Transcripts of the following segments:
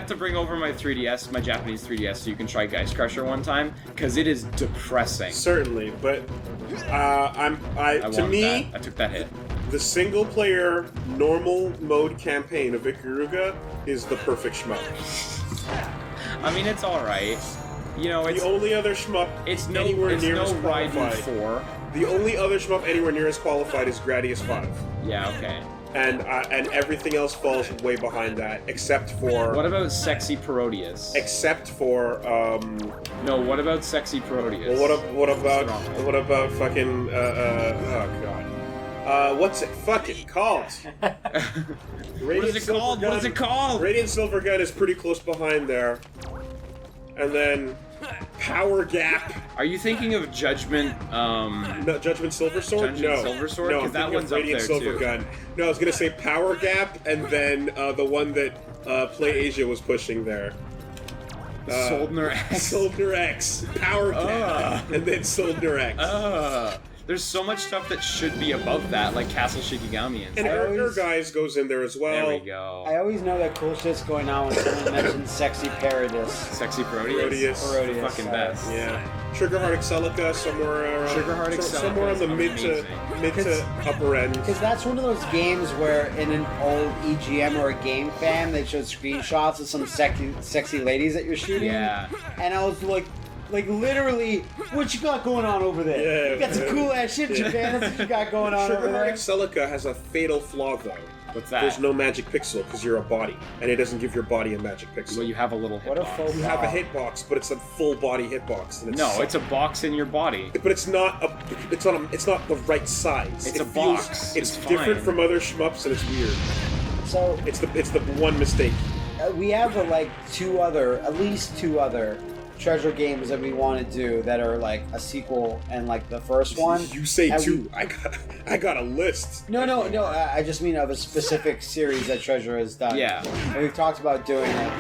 to bring over my 3DS, my Japanese 3DS, so you can try Geist Crusher one time, because it is depressing. Certainly, but I took that hit. The single-player normal mode campaign of Ikaruga is the perfect shmup. I mean, it's all right. You know, it's the only other shmup anywhere near as qualified. 4. The only other shmup anywhere near as qualified is Gradius 5. Yeah, okay. And everything else falls way behind that, except for... What about Sexy Parodius? Except for, No, what about Sexy Parodius? Well, what about fucking, oh god. What's it fucking called? What is it called? Radiant Silver Gun is pretty close behind there. And then... Power Gap. Are you thinking of Judgment, No, Judgment Silver Sword? Silver Sword? No, Because that one's up Radiant there, Silver too. Gun. No, I was gonna say Power Gap, and then the one that Play Asia was pushing there. Soldner X. Soldner X. Power Gap. And then Soldner X. There's so much stuff that should be above that, like Castle Shikigami and stuff. And Guys goes in there as well. There we go. I always know that cool shit's going on when someone mentions Sexy Parodius. Sexy Parodius. Parodius. Fucking best. Yeah. Triggerheart Excelica somewhere. Somewhere on the mid to upper end. Because that's one of those games where in an old EGM or a game fan, they showed screenshots of some sexy ladies that you're shooting. Yeah. And I was like literally, what you got going on over there? Yeah, you got some cool ass shit, Japan. That's what you got going on over there. Triggerheart Excelica has a fatal flaw though. What's that? There's no magic pixel because you're a body, and it doesn't give your body a magic pixel. Well, you have a little hitbox. You have a hitbox, but it's a full body hitbox. And it's a box in your body. But it's not the right size. It's a box. It's different from other shmups, and it's weird. So it's the one mistake. We have at least two other treasure games that we want to do that are like a sequel and like the first one. You say two. I got a list. No. I just mean of a specific series that Treasure has done. Yeah. And we've talked about doing it,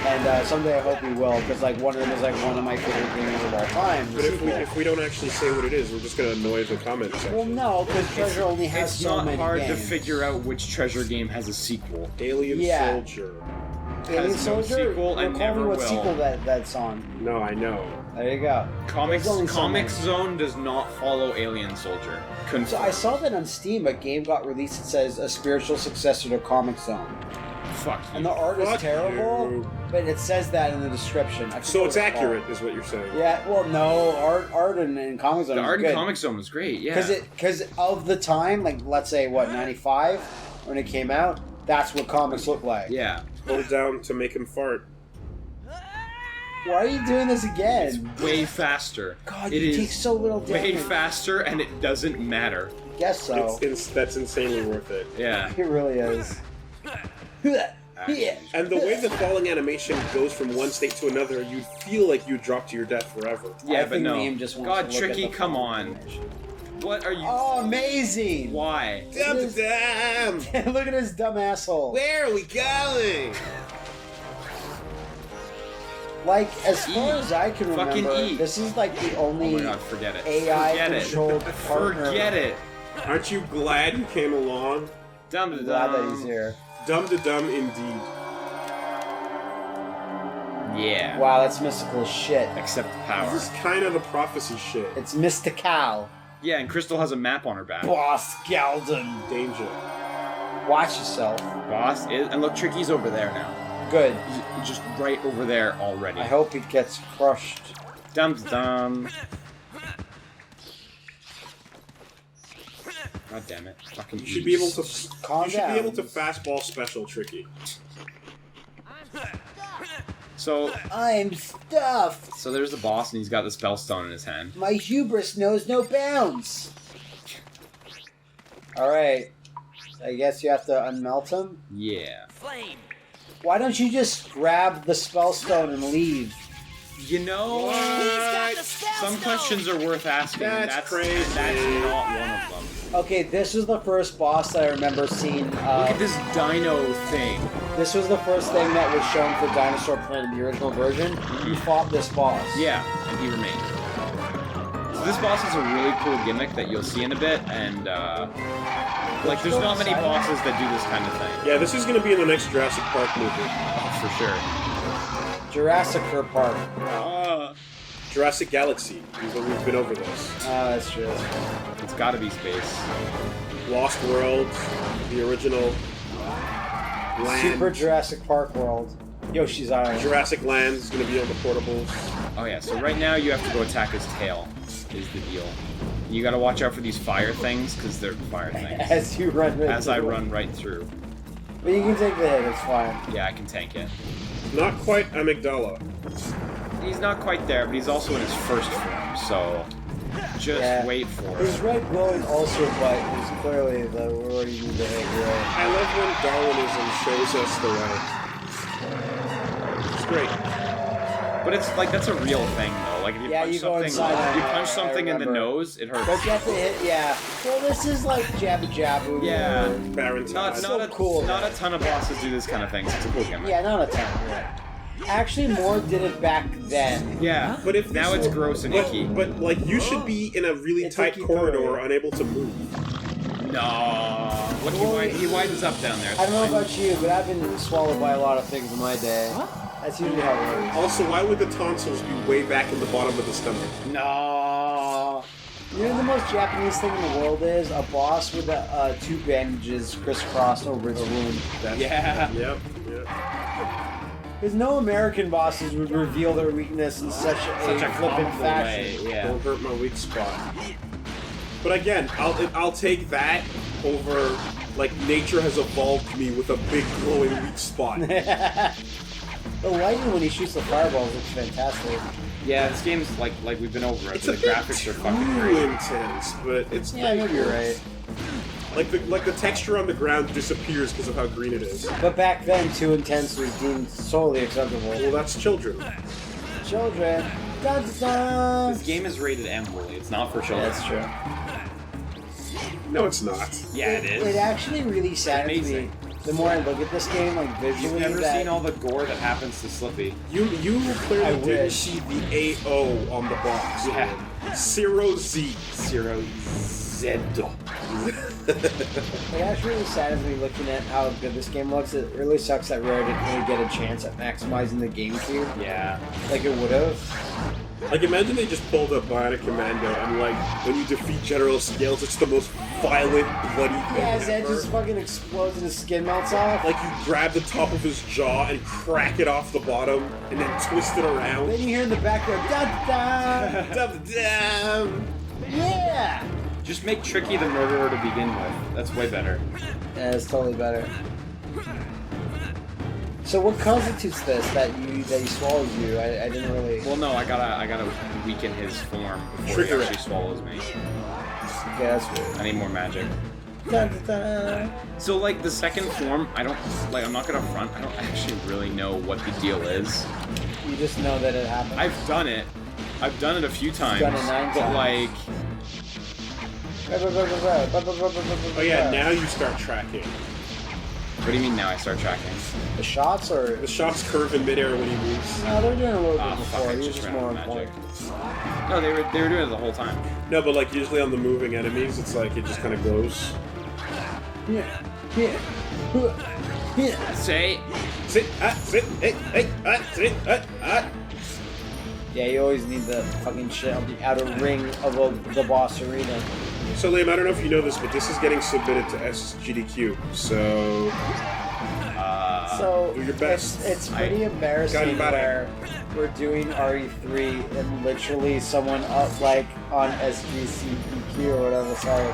and someday I hope we will, because like one of them is like one of my favorite games of all time. But if we don't actually say what it is, we're just gonna annoy the comment section. Well, no, because Treasure only has so many games. It's not hard to figure out which Treasure game has a sequel. Alien Soldier. Alien Soldier? No sequel and call me never what will. sequel that's on. No, I know. There you go. Comics Zone does not follow Alien Soldier. So I saw that on Steam, a game got released that says a spiritual successor to Comic Zone. Fuck you. And the art is terrible, but it says that in the description. So it's accurate, is what you're saying. Yeah, well, no, art in Comic Zone. The art in Comic Zone was great, yeah. Because of the time, like let's say 95 when it came out, that's what comics look like. Yeah. Hold down to make him fart. Why are you doing this again? It's way faster. God, you take so little damage. Way faster, and it doesn't matter. Guess so. That's insanely worth it. Yeah. It really is. And the way the falling animation goes from one state to another, you'd feel like you dropped to your death forever. Yeah, but no. Liam just wants God, to look Tricky, at the come on. What are you... Oh, amazing! Why? Damn! Look at his dumb asshole. Where are we going? Like, as far as I can remember, Fucking this is like the only oh my God, forget it. AI-controlled partner. Forget it. Aren't you glad you came along? Dumb to Glad that dumb. he's here. Dumb to dumb indeed. Yeah. Wow, that's mystical as shit. Except the power. This is kind of the prophecy shit. It's mystical. Yeah, and Crystal has a map on her back. Boss Galdon. Danger. Watch yourself. Boss is... And look, Tricky's over there now. Good. He's just right over there already. I hope he gets crushed. Dum dum. God damn it! Fucking. You should be able to. Calm you should down. be able to fastball special Tricky. So I'm stuffed. So there's the boss, and he's got the spellstone in his hand. My hubris knows no bounds. All right. I guess you have to unmelt him. Yeah. Flame. Why don't you just grab the spellstone and leave? You know, some questions are worth asking. That's crazy. That's not one of them. Okay, this was the first boss that I remember seeing. Look at this dino thing. This was the first thing that was shown for Dinosaur Planet, the original version. You fought this boss. Yeah, and he remained. So this boss is a really cool gimmick that you'll see in a bit, and like there's not many bosses that do this kind of thing. Yeah, this is going to be in the next Jurassic Park movie. Oh, for sure. Jurassic Park. Jurassic Galaxy. We've been over this. That's true. It's gotta be space. Lost World, the original. Land. Super Jurassic Park World. Yoshi's Island. Jurassic Land is going to be on the portables. Oh yeah, so right now you have to go attack his tail, is the deal. You gotta watch out for these fire things, because they're fire things. As you run right As through I it. run right through. But you can take the hit, it's fine. Yeah, I can tank it. Not quite amygdala. He's not quite there, but he's also in his first form, so just wait for His it. red glowing ulcer bite is clearly the where you need to hit, right? I love when Darwinism shows us the way. It's great. But it's like, that's a real thing though. Like if you punch you go something, inside, you punch I something in the remember. nose, it hurts. But you have to hit, Well, this is like Jabba Jabba. Yeah. Baron Not Tide. so cool, not though. a ton of bosses do this kind of thing. So it's a cool gimmick. Yeah, not a ton. Yeah. Actually, more did it back then. Yeah. But if now this it's were- gross and but, icky. But like you should be in a really It's tight icky corridor, corridor. unable to move. No. Look, Well, he widens up down there. I don't know about you, but I've been swallowed by a lot of things in my day. That's usually how it works. Also, why would the tonsils be way back in the bottom of the stomach? No. You know the most Japanese thing in the world is a boss with two bandages crisscrossed over its wound. Yeah. Yep. Because no American bosses would reveal their weakness in such a flippant comical fashion. way. Yeah. Don't hurt my weak spot. But again, I'll take that over like nature has evolved me with a big glowing weak spot. The lighting when he shoots the fireballs looks fantastic. Yeah, this game's like we've been over it. It's The a bit graphics are fucking too great. intense, but it's Yeah, maybe you're right. like the texture on the ground disappears because of how green it is. But back then, too intense was deemed solely acceptable. Well, that's children. Children. Dun, dun, dun. This game is rated M, Willie. It's not for children. That's true. No, it's not. Yeah, it is. It actually really saddens me. Amazing. The more I look at this game, like visually, You've never that seen all the gore that happens to Slippy. You I clearly didn't wish. see the AO on the box. Yeah. Zero Z. Zero Zed. it actually really saddens me looking at how good this game looks. It really sucks that Rare didn't really get a chance at maximizing the GameCube Yeah. like it would have. Like, imagine they just pulled up Bionic Commando and, like, when you defeat General Scales, it's the most violent, bloody thing Yeah, his head ever. just fucking explodes and his skin melts off. Like, you grab the top of his jaw and crack it off the bottom, and then twist it around. Then you hear in the background, da da. Damn! Yeah. Just make Tricky the murderer to begin with. That's way better. Yeah, it's totally better. So what constitutes this that he swallows you? I didn't really. Well, no, I gotta weaken his form before Trigger he it. actually swallows me. Okay, that's weird. I need more magic. Da, da, da. So, like, the second form, I'm not gonna front, I don't actually really know what the deal is. You just know that it happened. I've done it a few times. done it 9 but, times. like, Oh yeah, now you start tracking. what do you mean now I start tracking? The shots or The shots curve in midair when he moves. no? They're doing a little bit Ah, before. fuck, I These just just ran more out on of point. magic. No, they were doing it the whole time. No, but like usually on the moving enemies, it's like it just kind of goes. Yeah, yeah, yeah. Say, Sit, hey, sit, Yeah, you always need the fucking shit on the outer ring of the boss arena. So Liam, I don't know if you know this, but this is getting submitted to SGDQ. So So do your best. It's pretty embarrassing Got where we're doing RE3 and literally someone up like on SGCPQ or whatever. Sorry,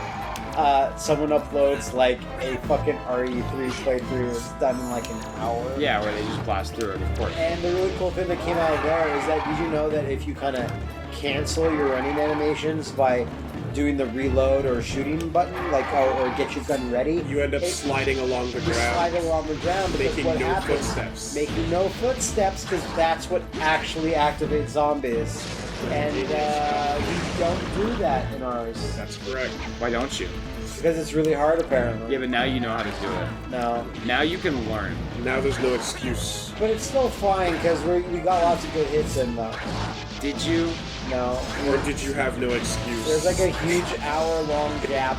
someone uploads like a fucking RE3 playthrough. It's done in like an hour. yeah, where they just blast through it, of course. And the really cool thing that came out of there is that did you know that if you kind of cancel your running animations by doing the reload or shooting button, like or get your gun ready, You end up sliding along the you slide ground, along the ground because making what no happens, footsteps. making no footsteps, because that's what actually activates zombies, and we don't do that in ours That's correct. Why don't you? because it's really hard apparently. Yeah, but now you know how to do it. No, Now you can learn. Now there's no excuse. but it's still fine because we got lots of good hits in though. Did you? No, Or did you have no excuse? there's like a huge hour-long gap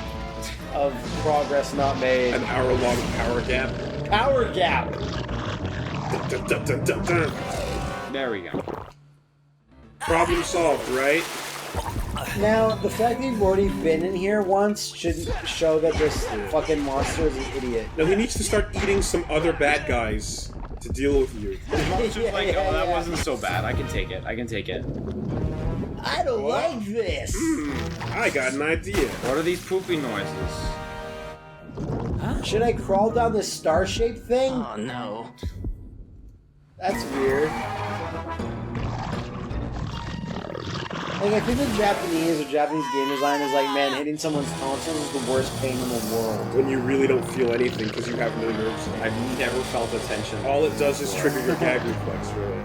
of progress not made. an hour-long power gap. Power gap. Dun, dun, dun, dun, dun. There we go. Problem solved, right? Now, the fact that you've already been in here once should show that this fucking monster is an idiot. Now he needs to start eating some other bad guys to deal with you. Monster's like, oh, that wasn't so bad. I can take it. I can take it. I don't like this. I got an idea. What are these poopy noises? Should I crawl down this star-shaped thing? Oh no. That's weird. Like, I think the Japanese or Japanese game design is like, man, hitting someone's tonsils is the worst pain in the world. When you really don't feel anything because you have no nerves. I've never felt the tension. All it does is trigger your gag reflex, really.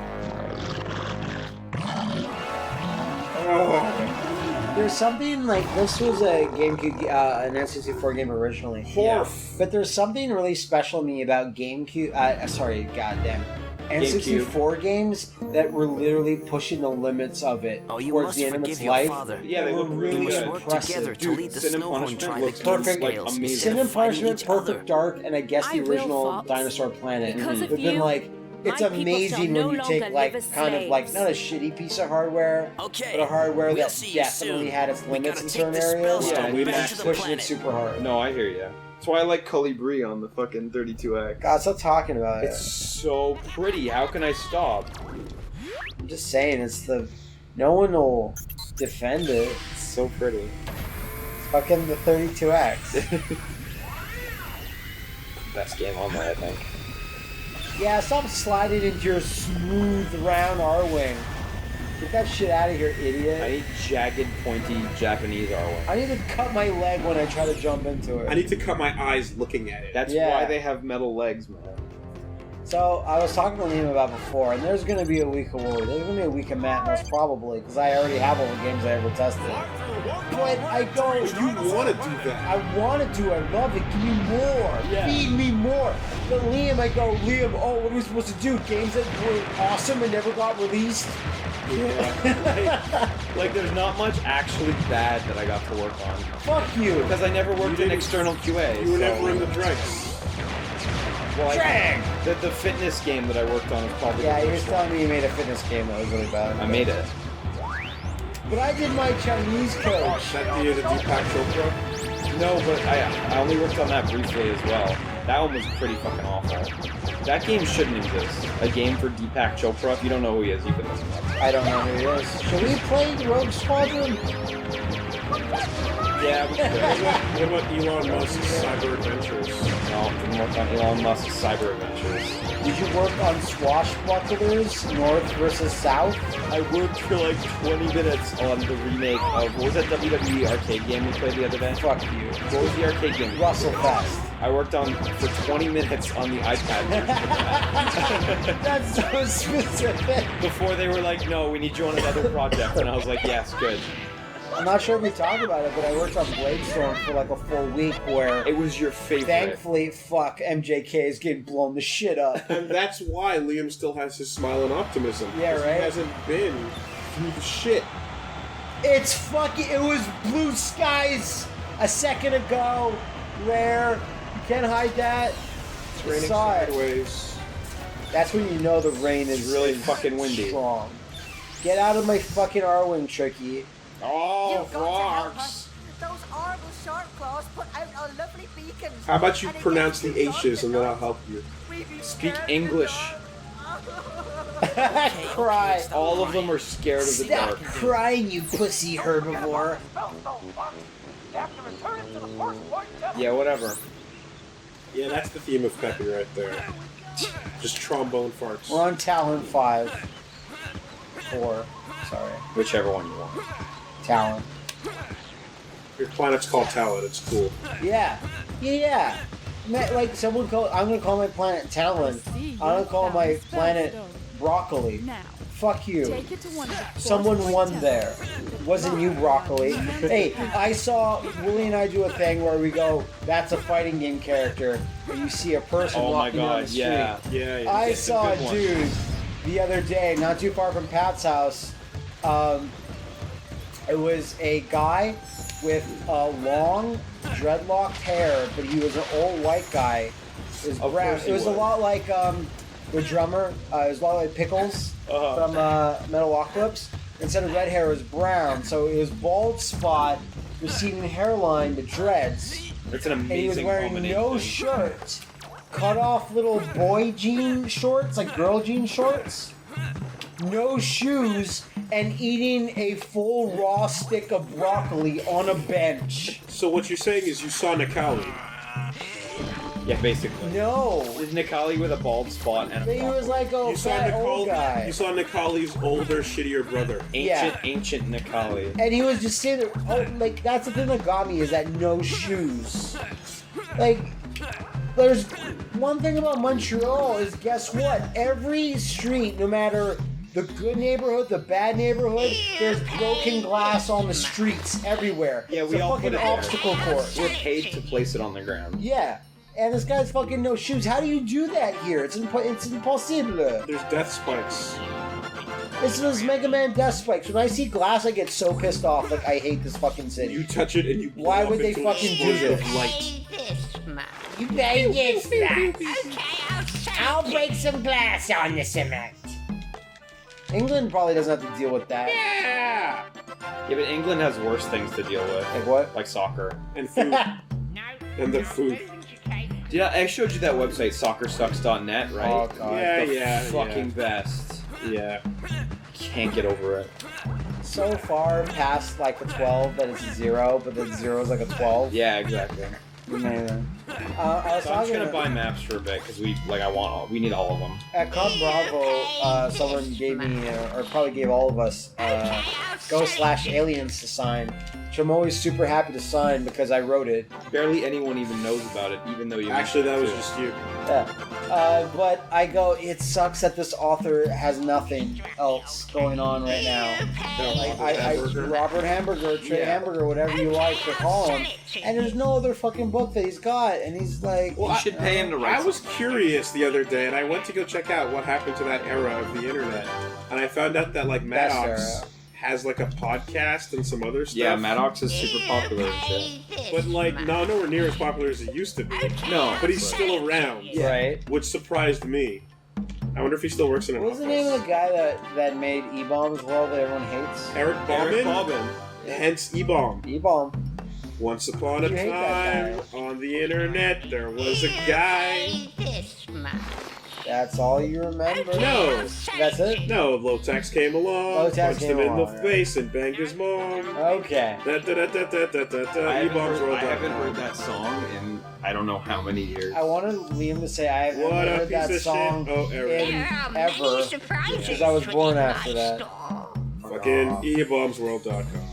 Oh. There's something like, this was a GameCube, an N64 game originally. Horf. But there's something really special to me about GameCube, goddamn. N64 games that were literally pushing the limits of it Oh, you towards must the end of forgive its your life. father. Yeah, they were look We really must work impressive. together to Dude, lead the Sin and Snowhorn Punishment tribe looks against perfect, like scales amazing. instead Sin of and fighting Punishment, each Perfect other. Dark, and I guess the I will, original Fox. Dinosaur Planet. Because Have of been you, like, it's my people amazing shall no when you take longer like live as kind of like slaves. not a shitty piece of hardware, Okay, but a hardware we'll that see you definitely soon. had its We limits gotta in take certain this areas. spellstone we back back to the pushing it planet. super hard. No, I hear ya. That's why I like Colibri on the fucking 32X. God, stop talking about it. It's so pretty. How can I stop? I'm just saying, it's the no one will defend it. It's so pretty. It's fucking the 32X. Best game on there, I think. Yeah, stop sliding into your smooth round R-wing. Get that shit out of here, I idiot. need jagged, pointy Japanese R-wing. I need to cut my leg when I try to jump into it. I need to cut my eyes looking at it. That's Yeah. why they have metal legs, man. So, I was talking to Liam about before, and there's going to be a week of Wooly. There's going to be a week of Matt, most probably, because I already have all the games I ever tested. But I don't. You want to do that? I want to do. I love it. Give me more. Yeah. Feed me more. But Liam, I go, Liam, oh, what are we supposed to do? Games that were awesome and never got released? Like, there's not much actually bad that I got to work on. Fuck you. Because I never worked in didn't- external QA. You were so- never in the dregs. Well, Drag! the fitness game that I worked on is probably Yeah, the he was worst telling me you made a fitness game that was really bad. one. I made it. But I did my Chinese coach. That the Deepak Chopra? No, but I only worked on that briefly as well. That one was pretty fucking awful. That game shouldn't exist. A game for Deepak Chopra. If you don't know who he is, you can listen up. I don't know who he is. Should we play Rogue Squadron? Yeah, we could. What about Elon Musk's cyber adventures? No, didn't work on Elon Musk's cyber adventures. Did you work on Swashbucklers, North versus South? I worked for like 20 minutes on the remake of, what was that WWE arcade game we played the other day? Fuck you. What was the arcade game? Russell Fest. I worked on for 20 minutes on the iPad version of that. That's so specific. Before they were like, no, we need you on another project. And I was like, yes, good. I'm not sure if we talked about it, but I worked on Bladestorm for like a full week where, It was your favorite. thankfully, fuck, MJK is getting blown the shit up. And that's why Liam still has his smile and optimism. Yeah, 'cause right? He hasn't been through the shit. It's fucking, it was blue skies a second ago. Rare. You can't hide that. It's I raining saw it. sideways. That's when you know the rain is really is fucking windy. Strong. Get out of my fucking R-Wing, Tricky. Oh, You've got to help frogs! us. Those horrible sharp claws put out our lovely beacons. How about you And it pronounce gets the too dark H's at and then night. I'll help you. We be Speak scared English. Cry. stop All of them are scared of the Stop dark. crying, you pussy herbivore. Yeah, whatever. Yeah, that's the theme of Peppy right there. Just trombone farts. We're on Talon 5. 4. Sorry. Whichever one you want. Talon. Your planet's called Talon, it's cool. Yeah. Yeah. Like someone call, I'm gonna call my planet Talon. I'm gonna call my planet Broccoli. Now, Fuck you. take it to one of the Someone force won point there. Wasn't you, Broccoli? Hey, I saw Willie and I do a thing where we go, that's a fighting game character, and you see a person Oh my walking down god, the street. yeah. Yeah, yeah. I It's a saw a good one. dude the other day, not too far from Pat's house. It was a guy with long, dreadlocked hair, but he was an old white guy. It was Of brown. course he It was a was. lot like the drummer, is a lot like Pickles Uh-huh. from Metalocalypse. Instead of red hair, it was brown. So it was bald spot, receding hairline, the dreads. It's an And he was amazing wearing combination. no shirt, cut off little boy jean shorts, like girl jean shorts, no shoes, and eating a full raw stick of broccoli on a bench. So what you're saying is you saw Nikali. Yeah, basically. No. There's Nikali with a bald spot and a He was like a You saw fat old guy. You saw Nikali's older, shittier brother. ancient Nikali. And he was just sitting there. Oh, like, that's the thing that got me is that no shoes. Like, there's one thing about Montreal is guess what? Every street, no matter the good neighborhood, the bad neighborhood, there's broken glass on the streets everywhere. Yeah, it's we a all fucking put it there. obstacle course. We're paid to place it on the ground. Yeah. And this guy's fucking no shoes. How do you do that here? It's impossible. There's death spikes. It's those Mega Man death spikes. When I see glass, I get so pissed off. Like, I hate this fucking city. You touch it and you blow Why up would they into an fucking do explosion this? of light. You better get that. I'll break some glass on the cement. England probably doesn't have to deal with that. Yeah! Yeah, but England has worse things to deal with. Like what? Like soccer. And food. And the food. Yeah, I showed you that website, soccersucks.net, right? Oh, God. Yeah, The yeah, fucking yeah. best. Yeah. Can't get over it. So far past like a 12 that it's 0, but the 0 is like a 12. Yeah, exactly. Amazing. I was So I'm just talking gonna buy maps for a bit because we we need all of them. at Con Bravo. Someone gave me, or probably gave all of us, Go/Aliens to sign, which I'm always super happy to sign because I wrote it. Barely anyone even knows about it, even though you. Actually, that was mentioned it, just you. Yeah. But I go, it sucks that this author has nothing else going on right now. Like, Robert Hamburger, Trey Yeah. Hamburger, whatever you like to call him. And there's no other fucking book that he's got. And he's like... too. You should pay him to write. I was curious the other day, and I went to go check out what happened to that era of the internet, and I found out that like Best Maddox era. has like a podcast and some other stuff. Yeah, Maddox is super popular and shit. But like, nowhere near as popular as he used to be. No, But he's still around, Right. which surprised me. I wonder if he still works in an What was the office. name of the guy that made E-Bombs World that everyone hates? Eric Bauman. Eric Bobbin. Hence E-Bomb. E-Bomb. Once upon a You hate time, that on the internet, there was a guy. That's all you remember? No. That's it? No, Lotax came along, Lotax punched came him in along, the right. face, and banged his mom. Okay. Da, da, da, da, da, da, da, da. I E-Bombs World. haven't heard that song in I don't know how many years. I wanted Liam to say I haven't What a heard piece that of song shit. Oh, Eric. in ever. Because I was born after that. Fucking eBombsWorld.com.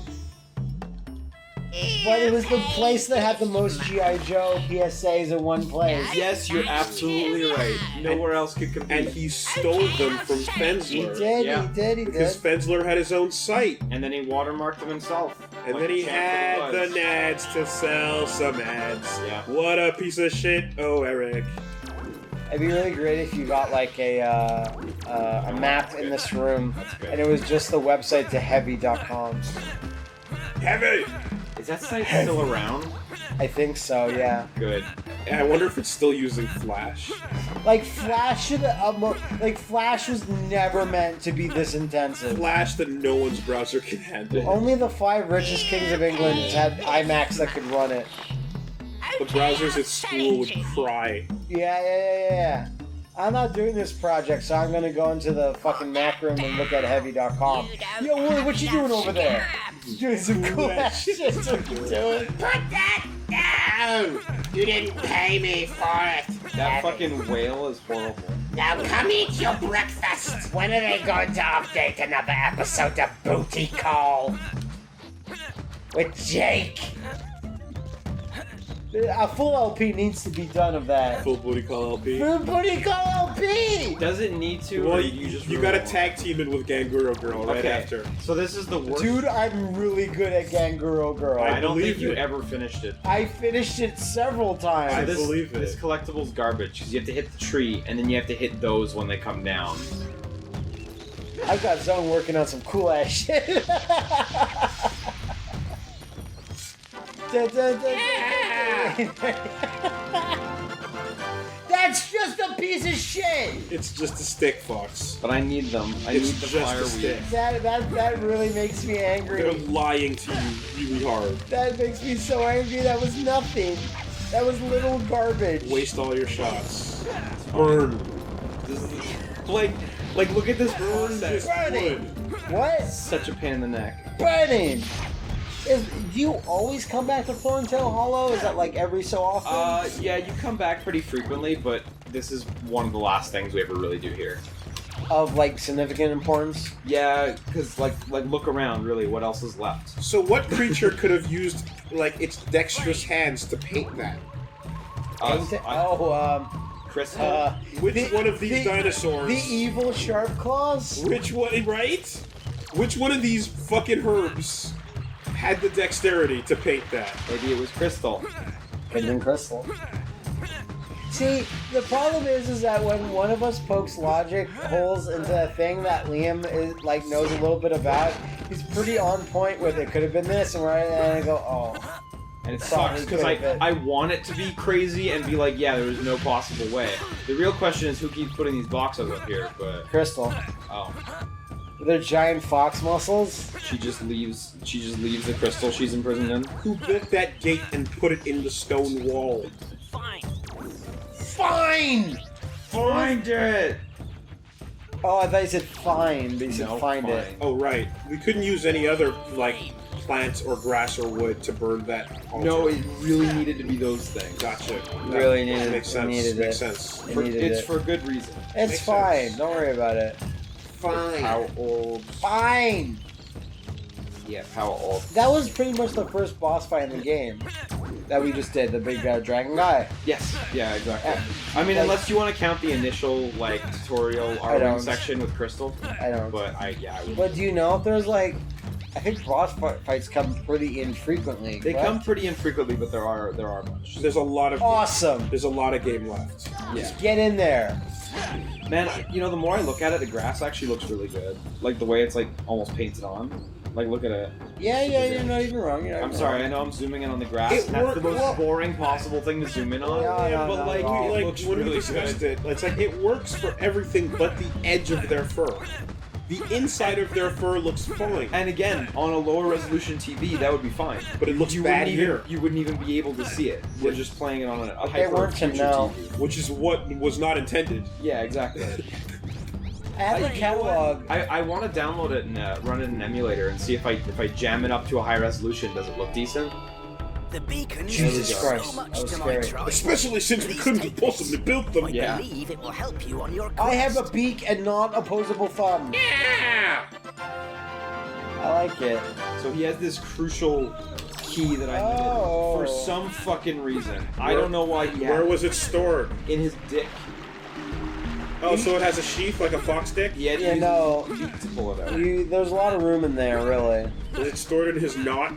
But it was the place that had the most G.I. Joe PSAs in one place. Yes, you're absolutely right. Nowhere else could compete. And he stole them from He Fensler. did, Yeah. he did, he Because did. Fensler had his own site. And then he watermarked them himself. And like then he a had champ the that he was. nads to sell some ads. Yeah. What a piece of shit. Oh, Eric. It'd be really great if you got like a map in this room, good. and it was just the website thoheavy.com. Heavy! Is that site still around? I think so, yeah. Good. I wonder if it's still using Flash. Like Flash should, like Flash was never meant to be this intensive. Flash that no one's browser can handle. Only the 5 richest kings of England had iMacs that could run it. The browsers at school would cry. Yeah. I'm not doing this project, so I'm gonna go into the fucking Mac room and look at heavy.com. Yo, Willie, what you doing over there? Doing some cool ass shit. What you doing? Put that down! You didn't pay me for it. That fucking whale is horrible. Now come eat your breakfast. When are they going to update another episode of Booty Call? With Jake. A full LP needs to be done of that. Full booty call LP. Full booty call LP! Does it need to? Well, or you just gotta ruin it? tag team it with Ganguro Girl right Okay. after. So this is the worst. Dude, I'm really good at Ganguro Girl. I don't believe think you it. ever finished it. I finished it several times. I this, believe it. This collectible's garbage because you have to hit the tree and then you have to hit those when they come down. I've got Zone working on some cool ass shit. That's just a piece of shit. It's just a stick, Fox. But I need them. I It's need the just a fire stick. weed. That really makes me They're angry. lying to you really hard. That makes me so angry. That was nothing. That was little garbage. Waste all your shots. Burn. This is, like, look at this burn Just Burning. wood. What? Such a pain in the neck. Burning. Do you always come back to ThornTail Hollow? Is that like every so often? Yeah, you come back pretty frequently, but this is one of the last things we ever really do here. Of like significant importance? Yeah, because like look around, really, what else is left? So what creature could have used like its dexterous hands to paint that? Crystal. Which one of these dinosaurs? The evil sharp claws? Which one, right? Which one of these fucking herbs had the dexterity to paint that? Maybe it was Crystal. Hidden crystal. See, the problem is that when one of us pokes logic holes into a thing that Liam is like knows a little bit about, he's pretty on point with it. Could have been this, and right, and I go, oh. And it Probably sucks because could have been. I want it to be crazy and be like, yeah, there was no possible way. The real question is who keeps putting these boxes up here, but Crystal. oh, With their giant fox muscles. she just leaves the crystal she's imprisoned in. Who built that gate and put it in the stone wall? Fine. Fine! Find it. Oh, I thought you said fine, but you said No, find it. fine. Oh, right. We couldn't use any other, like, plants or grass or wood to burn that altar. No, it really needed to be those things. Gotcha. Really That needed makes it. sense. Needed makes it. sense. It needed It's it. for good reason. It's Makes fine. sense. Don't worry about it. Fine. How old? Fine! Yeah, how old? That was pretty much the first boss fight in the game that we just did, the big dragon guy. Yes. Yeah, exactly. Yeah. I mean, Like- unless you want to count the initial like tutorial I don't. R1 section with Crystal, I don't. but I would. But do you know if there's like, I think boss fights come pretty infrequently. They correct? come pretty infrequently, but there are a bunch. There's a lot of Awesome. There's a lot of game left. Yeah. Get in there. Man, you know, the more I look at it, the grass actually looks really good. Like the way it's like almost painted on. Like, look at it. Yeah, you're not even wrong. You're not I'm even sorry, wrong. I know I'm zooming in on the grass. It and that's the worked- most well- boring possible thing to zoom in on. Yeah, Yeah, no, but no, like, no. It like looks when we really discussed good. it, it's like it works for everything but the edge of their fur. The inside of their fur looks fine, And again, on a lower resolution TV, that would be fine. but it looks You bad wouldn't here, even you wouldn't even be able to see it. We're just playing it on a They hyper weren't to future know. TV. which is what was not intended. Yeah, exactly. I have the catalog. I want to download it and run it in an emulator and see if I jam it up to a high resolution, does it look decent? The beacons Jesus do Christ, so much that was to scary. my tribe. Especially since we Please couldn't take possibly this. build them. I Yeah. believe it will help you on your quest. I have a beak and not opposable thumb. Yeah! I like it. So he has this crucial key that I needed Oh. for some fucking reason. I don't know why he had Where it was it stored? in his dick. Oh, so it has a sheath like a fox dick? He had to Yeah, use no. his teeth to pull it out. There's a lot of room in there, really. Is it stored in his knot?